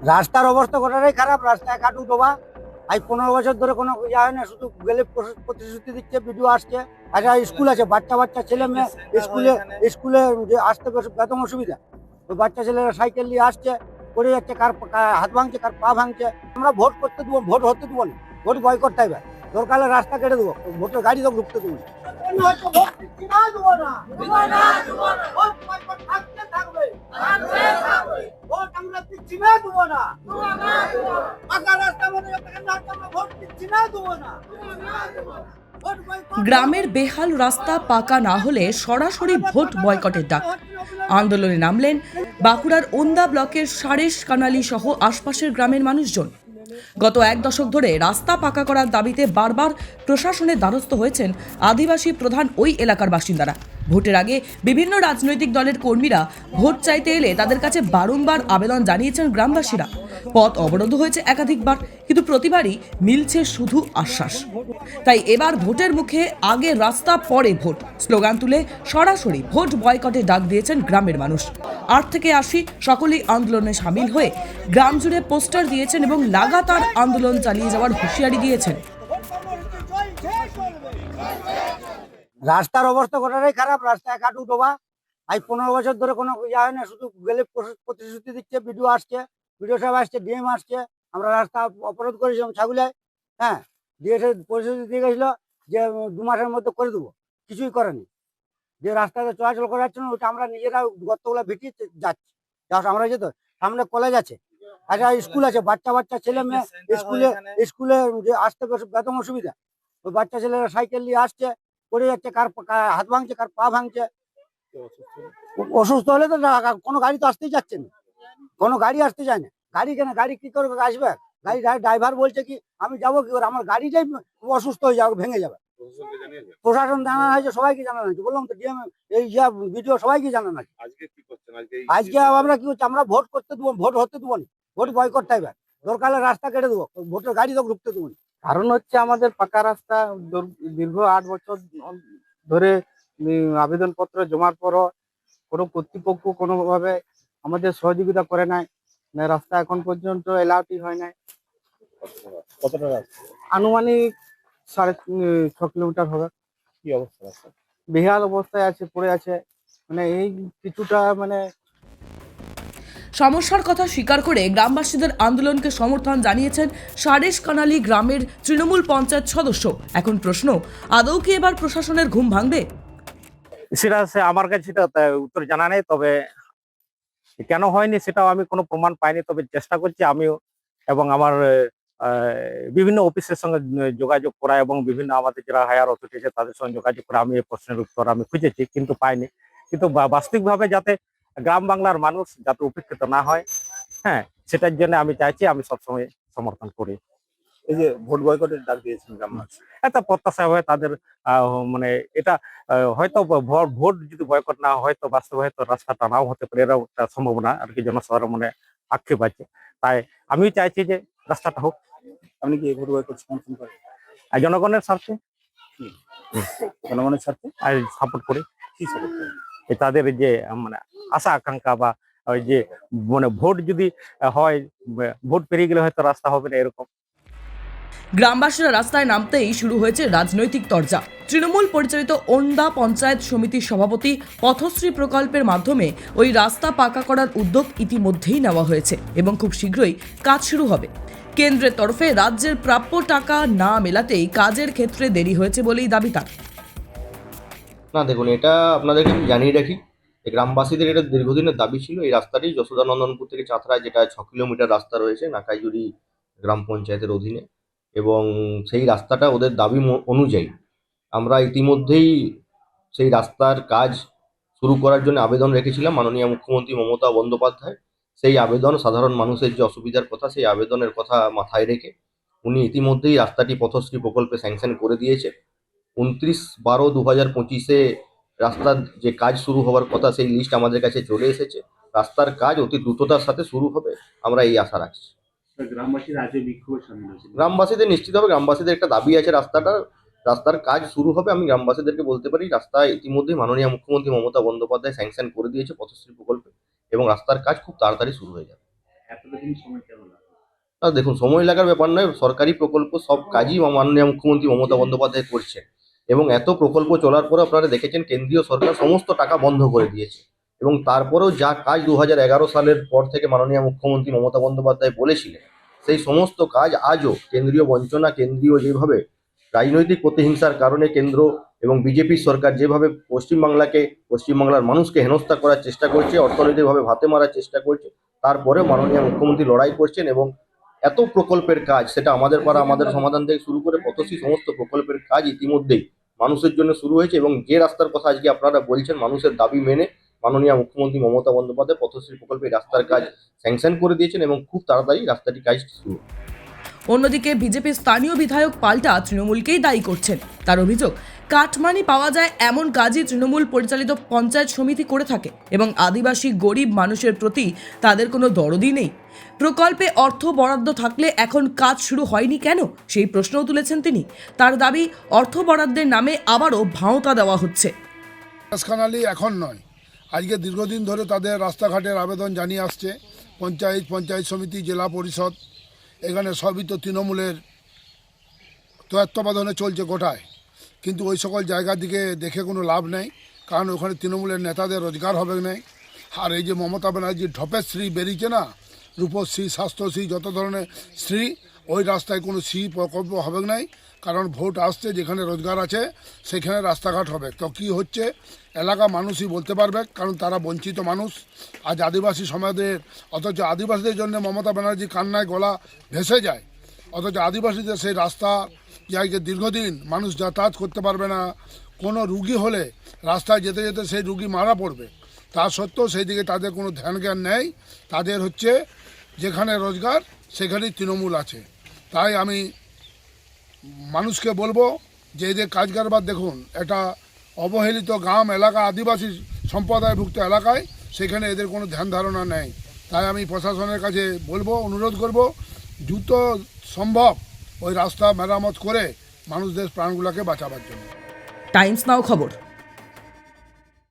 রাস্তার অবস্থা গোটাটাই খারাপ, রাস্তায় কাটু ডোবা। আজ 15 বছর ধরে কোনো ইয়া হয় না, শুধু গেলে প্রতিশ্রুতি দিচ্ছে, ভিডিও আসছে। আচ্ছা, স্কুল আছে, বাচ্চা বাচ্চা ছেলে মেয়ে স্কুলে স্কুলে যে আসতে বেতন অসুবিধা। ওই বাচ্চা ছেলেরা সাইকেল নিয়ে আসছে, পড়ে যাচ্ছে, হাত ভাঙছে, কার পা ভাঙছে। আমরা ভোট করতে দেবো, ভোট হতে দেবো না, ভোট বয়কট হবে। দরকার হলে রাস্তা কেটে দেবো, ভোটের গাড়ি তো ঢুকতে দেবো না। গ্রামের বেহাল রাস্তা পাকা না হলে সরাসরি ভোট বয়কটের ডাক। আন্দোলনে নামলেন বাঁকুড়ার ওন্দা ব্লকের সারেশ কানালি সহ আশপাশের গ্রামের মানুষজন। গত 1 দশক ধরে রাস্তা পাকা করার দাবিতে বারবার প্রশাসনের দ্বারস্থ হয়েছেন আদিবাসী প্রধান ওই এলাকার বাসিন্দারা। ভোটের আগে বিভিন্ন রাজনৈতিক দলের কর্মীরা ভোট চাইতে এলে তাদের কাছে বারংবার আবেদন জানিয়েছেন গ্রামবাসীরা। পথ অবরোধ হয়েছে একাধিকবার, কিন্তু প্রতিবারই মিলছে শুধু আশ্বাস। তাই এবার ভোটের মুখে আগে রাস্তা পরে ভোট স্লোগান তুলে সরাসরি ভোট বয়কটের ডাক দিয়েছেন গ্রামের মানুষ। 8 থেকে 80 সকলেই আন্দোলনে সামিল হয়ে গ্রাম জুড়ে পোস্টার দিয়েছেন এবং লাগাতার আন্দোলন চালিয়ে যাওয়ার হুঁশিয়ারি দিয়েছেন। রাস্তার অবস্থা গোটাটাই খারাপ, রাস্তায় কাটু ডোবা। আজ 15 বছর ধরে কোনো ইয়া হয় না, শুধু গেলে প্রতিশ্রুতি দিচ্ছে, ভিডিও আসছে, ভিডিও সাহেব আসছে, ডিএম আসছে। আমরা রাস্তা অবরোধ করেছিলাম ছাগুলায়, হ্যাঁ, দিয়ে এসে প্রতিশ্রুতি দিয়ে গেছিলো যে 2 মাসের মধ্যে করে দেবো, কিছুই করেনি। যে রাস্তাতে চলাচল করা যাচ্ছে না, ওটা আমরা নিজেরা গর্তগুলো ভিটিয়ে যাচ্ছি। আমরা যেত, সামনে কলেজ আছে, আচ্ছা স্কুল আছে, বাচ্চা বাচ্চা ছেলে মেয়ে স্কুলে স্কুলে যে আসতে বেতন অসুবিধা। ওই বাচ্চা ছেলেরা সাইকেল নিয়ে আসছে, পড়ে যাচ্ছে, হাত ভাঙছে, কার পা ভাঙছে। অসুস্থ হলে তো কোনো গাড়ি তো আসতেই যাচ্ছে না, কোনো গাড়ি আসতে চায় না। গাড়ি কেন, গাড়ি কি করে আসবে? গাড়ি ড্রাইভার বলছে কি আমি যাবো কি করে, আমার গাড়িটাই অসুস্থ হয়ে যাবে, ভেঙে যাবে। প্রশাসন জানানো হয়েছে, সবাইকে জানানো হয়েছে, বললাম তো ডিএম এই ভিডিও সবাইকে জানানো হয়েছে। আজকে আমরা কি হচ্ছে, আমরা ভোট করতে দেবো, ভোট হতে দেবো না, ভোট বয়কট হবে। দরকার হলে রাস্তা কেটে দেবো, ভোটের গাড়ি তো ঢুকতে দেবো না। কারণ হচ্ছে আমাদের পাকা রাস্তা দীর্ঘ 8 বছর ধরে আবেদনপত্র জমার পরও কোনো কর্তৃপক্ষ কোনোভাবে আমাদের সহযোগিতা করে নাই। রাস্তা এখন পর্যন্ত এলাউটি হয় নাই। কতটা রাস্তা? আনুমানিক 6.5 কিলোমিটার হবে। কি অবস্থা রাস্তা? বেহাল অবস্থায় আছে, পড়ে আছে, মানে এই কিছুটা মানে সমস্যার কথা স্বীকার করে গ্রামবাসীদের আন্দোলনকে সমর্থন জানিয়েছেন সারেশ কানালি গ্রামের তৃণমূল পঞ্চায়েত সদস্য। এখন প্রশ্ন, আদৌ কি এবার প্রশাসনের ঘুম ভাঙবে? সেটা আমার কাছে সেটা উত্তর জানা নেই, তবে কেন হয়নি সেটাও আমি কোনো প্রমাণ পাইনি। তবে চেষ্টা করছি আমিও এবং আমার বিভিন্ন অফিসের সঙ্গে যোগাযোগ করা এবং বিভিন্ন আমাদের যারা হায়ার অথরিটি আছে তাদের সঙ্গে যোগাযোগ করে আমি এই প্রশ্নের উত্তর আমি খুঁজেছি, কিন্তু পাইনি। কিন্তু বাস্তবিকভাবে যাতে গ্রাম বাংলার মানুষ যাতে উপেক্ষিত না হয়, হ্যাঁ, সেটার জন্য আমি চাইছি, আমি সবসময় সমর্থন করি। এই যে ভোট বয়কটের ডাক দিয়েছেন গ্রামবাসী, একটা প্রত্যাশা হয় তাদের, মানে এটা হয়তো ভোট যদি বয়কট না হয় তো বাস্তবে হয়তো রাস্তাটা নাও হতে পারে, এরও একটা সম্ভাবনা আর কি জনসাধারণ মনে আক্ষেপ আছে। তাই আমিও চাইছি যে রাস্তাটা হোক। আপনি কি এই ভোট বয়কট সমর্থন করেন? আর জনগণের স্বার্থে জনগণের স্বার্থে আর সাপোর্ট করি। কি সাপোর্ট করেন? তাদের যে মানে আশা আকাঙ্ক্ষা বা ওই যে মানে ভোট যদি হয়, ভোট পেরিয়ে গেলে হয়তো রাস্তা হবে না, এরকম। গ্রামবাসীরা রাস্তায় নামতেই শুরু হয়েছে রাজনৈতিক তরজা। তৃণমূল পরিচালিত ওন্দা পঞ্চায়েত সমিতির সভাপতি পথশ্রী প্রকল্পের মাধ্যমে ওই রাস্তা পাকা করার উদ্যোগ ইতিমধ্যেই নেওয়া হয়েছে এবং খুব শীঘ্রই কাজ শুরু হবে। কেন্দ্রের তরফে রাজ্যের প্রাপ্য টাকা না মেলাতেই কাজের ক্ষেত্রে দেরি হয়েছে বলেই দাবি তার। না দেখুন, এটা আপনাদেরকে আমি জানিয়ে রাখি, গ্রামবাসীদের এটা দীর্ঘদিনের দাবি ছিল। এই রাস্তাটি যশোদানন্দনপুর থেকে চাঁথড়া, যেটা 6 কিলোমিটার রাস্তা রয়েছে নাকাইজুড়ি গ্রাম পঞ্চায়েতের অধীনে, এবং সেই রাস্তাটা ওদের দাবি অনুযায়ী আমরা ইতিমধ্যেই সেই রাস্তার কাজ শুরু করার জন্য আবেদন রেখেছিলাম মাননীয় মুখ্যমন্ত্রী মমতা বন্দ্যোপাধ্যায়। সেই আবেদন, সাধারণ মানুষের যে অসুবিধার কথা, সেই আবেদনের কথা মাথায় রেখে উনি ইতিমধ্যেই রাস্তাটি পথশ্রী প্রকল্পে স্যাংশন করে দিয়েছে। 29/12/2025 রাস্তার যে কাজ শুরু হওয়ার কথা সেই লিস্ট আমাদের কাছে চলে এসেছে। রাস্তার কাজ অতি দ্রুততার সাথে শুরু হবে, আমরা এই আশা রাখছি। গ্রামবাসীদের নিশ্চিতভাবে, গ্রামবাসীদের একটা দাবি আছে, রাস্তার কাজ শুরু হবে। আমি গ্রামবাসীদেরকে বলতে পারি রাস্তা ইতিমধ্যেই মাননীয় মুখ্যমন্ত্রী মমতা বন্দ্যোপাধ্যায় স্যাংশন করে দিয়েছে পথশ্রী প্রকল্পে, এবং রাস্তার কাজ খুব তাড়াতাড়ি শুরু হয়ে যাবে। না দেখুন, সময় লাগার ব্যাপার নয়, সরকারি প্রকল্প সব কাজই মাননীয় মুখ্যমন্ত্রী মমতা বন্দ্যোপাধ্যায় করছেন এবং এত প্রকল্প চলার পরে আপনারা দেখেছেন কেন্দ্রীয় সরকার সমস্ত টাকা বন্ধ করে দিয়েছে এবং তারপরেও যা কাজ 2011 সালের পর থেকে মাননীয় মুখ্যমন্ত্রী মমতা বন্দ্যোপাধ্যায় বলেছিলেন সেই সমস্ত কাজ আজও কেন্দ্রীয় বঞ্চনা, কেন্দ্রীয় যেভাবে রাজনৈতিক প্রতিহিংসার কারণে কেন্দ্র এবং বিজেপির সরকার যেভাবে পশ্চিমবাংলার মানুষকে হেনস্থা করার চেষ্টা করছে, অর্থনৈতিকভাবে ভাতে মারার চেষ্টা করছে, তারপরে মাননীয় মুখ্যমন্ত্রী লড়াই করছেন এবং এত প্রকল্পের কাজ, সেটা আমাদের পাড়া আমাদের সমাধান থেকে শুরু করে পথশ্রী সমস্ত প্রকল্পের কাজ ইতিমধ্যেই মানুষের জন্য শুরু হয়েছে এবং যে রাস্তার কথা আজকে আপনারা বলছেন মানুষের দাবি মেনে মাননীয় মুখ্যমন্ত্রী মমতা বন্দ্যোপাধ্যায় পথশ্রী প্রকল্পে রাস্তার কাজ স্যাংশন করে দিয়েছেন এবং খুব তাড়াতাড়ি রাস্তাটি কাজ শুরু। অন্যদিকে বিজেপির স্থানীয় বিধায়ক পাল্টা তৃণমূলকেই দায়ী করছেন। তার অভিযোগ, কাটমানি পাওয়া যায় এমন কাজই তৃণমূল পরিচালিত পঞ্চায়েত সমিতি করে থাকে এবং আদিবাসী গরিব মানুষের প্রতি তাদের কোনো দরদই নেই। প্রকল্পে অর্থ বরাদ্দ থাকলে এখন কাজ শুরু হয়নি কেন, সেই প্রশ্নও তুলেছেন তিনি। তার দাবি, অর্থ বরাদ্দের নামে আবারও ভাঁওতা দেওয়া হচ্ছে। কানালি এখন নয়, আজকে দীর্ঘদিন ধরে তাদের রাস্তাঘাটের আবেদন জানিয়ে আসছে পঞ্চায়েত সমিতি, জেলা পরিষদ, এখানে সবই তো তৃণমূলের তত্ত্বাবধানে চলছে গোটায়। কিন্তু ওই সকল জায়গার দিকে দেখে কোনো লাভ নেই, কারণ ওখানে তৃণমূলের নেতাদের রোজগার হবে না। আর এই যে মমতা ব্যানার্জির ঢপের শ্রী বেরিয়েছে না, রূপশ্রী, স্বাস্থ্যশ্রী, যত ধরনের শ্রী, ওই রাস্তায় কোনো শ্রী প্রকল্প হবে নাই, কারণ ভোট আসছে, যেখানে রোজগার আছে সেখানে রাস্তাঘাট হবে। তো কী হচ্ছে এলাকা মানুষই বলতে পারবে, কারণ তারা বঞ্চিত মানুষ। আজ আদিবাসী সমাজের, অথচ আদিবাসীদের জন্য মমতা ব্যানার্জি কান্নায় গলা ভেসে যায়, অথচ আদিবাসীদের সেই রাস্তা যে দীর্ঘদিন মানুষ যাতায়াত করতে পারবে না, কোনো রুগী হলে রাস্তায় যেতে যেতে সেই রুগী মারা পড়বে, তা সত্ত্বেও সেই দিকে তাদের কোনো ধ্যান জ্ঞান নেই। তাদের হচ্ছে যেখানে রোজগার সেখানেই তৃণমূল আছে। তাই আমি মানুষকে বলবো যে এদের কাজ কারবার দেখুন, এটা অবহেলিত গ্রাম এলাকা, আদিবাসী সম্প্রদায়ভুক্ত এলাকায়, সেখানে এদের কোনো ধ্যান ধারণা নেই। তাই আমি প্রশাসনের কাছে বলবো, অনুরোধ করব, দ্রুত সম্ভব ওই রাস্তা মেরামত করে মানুষদের প্রাণগুলোকে বাঁচাবার জন্য। টাইমস নাও খবর।